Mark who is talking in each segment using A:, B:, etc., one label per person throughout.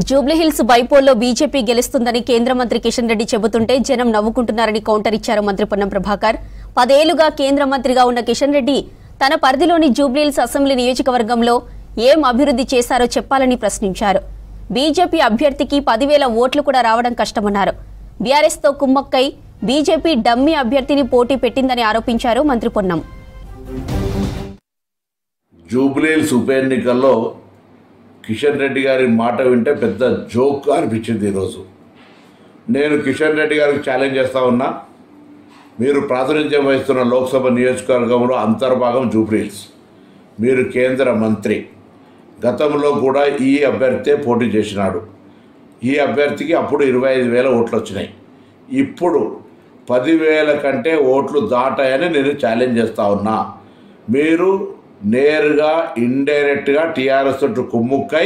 A: Jubilee Hills బైపోల్లో BJP గెలుస్తుందని కేంద్ర మంత్రి కిషన్ రెడ్డి చెబుతుంటే జనం నవ్వుకుంటున్నారని కౌంటర్ ఇచ్చారు మంత్రి పొన్నం ప్రభాకర్. 10 ఏళ్లుగా కేంద్ర మంత్రిగా ఉన్న కిషన్ రెడ్డి తన పరిధిలోని జూబ్లీహిల్స్ అసెంబ్లీ నియోజకవర్గంలో ఏం అభివృద్ధి చేశారో చెప్పాలని ప్రశ్నించారు. బీజేపీ అభ్యర్థికి 10,000 ఓట్లు కూడా రావడం కష్టమన్నారు. బీఆర్ఎస్తో కుమ్మక్కై బీజేపీ డమ్మీ అభ్యర్థిని పోటీ పెట్టిందని ఆరోపించారు మంత్రి పొన్నం.
B: జూబ్లీహిల్స్ ఉప ఎన్నికల్లో కిషన్ రెడ్డి గారి మాట వింటే పెద్ద జోక్ అనిపించింది. ఈరోజు నేను కిషన్ రెడ్డి గారికి ఛాలెంజ్ చేస్తా ఉన్నా, మీరు ప్రాతినిధ్యం వహిస్తున్న లోక్సభ నియోజకవర్గంలో అంతర్భాగం జూబ్లీహిల్స్, మీరు కేంద్ర మంత్రి, గతంలో కూడా ఈ అభ్యర్థే పోటీ చేసినాడు. ఈ అభ్యర్థికి అప్పుడు 25,000 ఓట్లు వచ్చినాయి. ఇప్పుడు 10,000 కంటే ఓట్లు దాటాయని నేను ఛాలెంజ్ చేస్తా ఉన్నా. మీరు నేరుగా ఇండైరెక్ట్గా టీఆర్ఎస్ తోటి కుమ్ముక్కై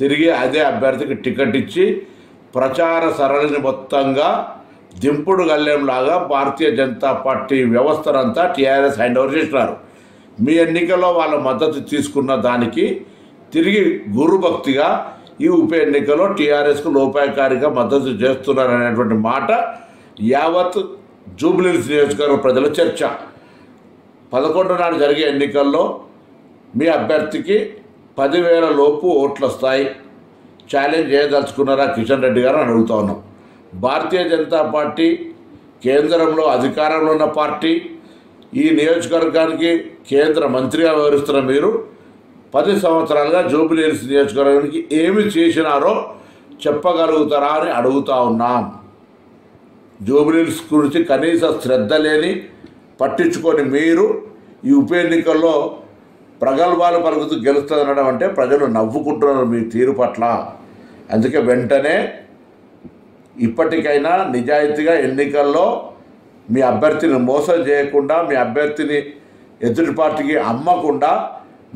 B: తిరిగి అదే అభ్యర్థికి టికెట్ ఇచ్చి ప్రచార సరళిని మొత్తంగా దింపుడు గల్లేంలాగా భారతీయ జనతా పార్టీ వ్యవస్థనంతా టీఆర్ఎస్ హ్యాండ్ ఓవర్ చేసినారు. మీ ఎన్నికల్లో వాళ్ళ మద్దతు తీసుకున్న దానికి తిరిగి గురుభక్తిగా ఈ ఉప ఎన్నికల్లో టీఆర్ఎస్కు లోపాయకారిగా మద్దతు చేస్తున్నారనేటువంటి మాట యావత్ జూబ్లీహిల్స్ నియోజకవర్గ ప్రజల చర్చ. 11 నాడు జరిగే ఎన్నికల్లో మీ అభ్యర్థికి 10,000 లోపు ఓట్లు వస్తాయి. ఛాలెంజ్ చేయదలుచుకున్నారా కిషన్ రెడ్డి గారు అని అడుగుతా ఉన్నాం. భారతీయ జనతా పార్టీ కేంద్రంలో అధికారంలో ఉన్న పార్టీ, ఈ నియోజకవర్గానికి కేంద్ర మంత్రిగా వ్యవహరిస్తున్న మీరు 10 సంవత్సరాలుగా జూబ్లీహిల్స్ నియోజకవర్గానికి ఏమి చేసినారో చెప్పగలుగుతారా అని అడుగుతా ఉన్నాం. జూబ్లీహిల్స్ గురించి కనీస శ్రద్ధ లేని, పట్టించుకొని మీరు ఈ ఉప ఎన్నికల్లో ప్రగల్భాలు పలుకుతూ గెలుస్తుందనడం అంటే ప్రజలు నవ్వుకుంటున్నారు మీ తీరు పట్ల. అందుకే వెంటనే ఇప్పటికైనా నిజాయితీగా ఎన్నికల్లో మీ అభ్యర్థిని మోసం చేయకుండా, మీ అభ్యర్థిని ఎదుటి పార్టీకి అమ్మకుండా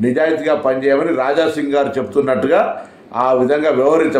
B: నిజాయితీగా పనిచేయమని రాజాసింగ్ గారు చెప్తున్నట్టుగా ఆ విధంగా వ్యవహరించమని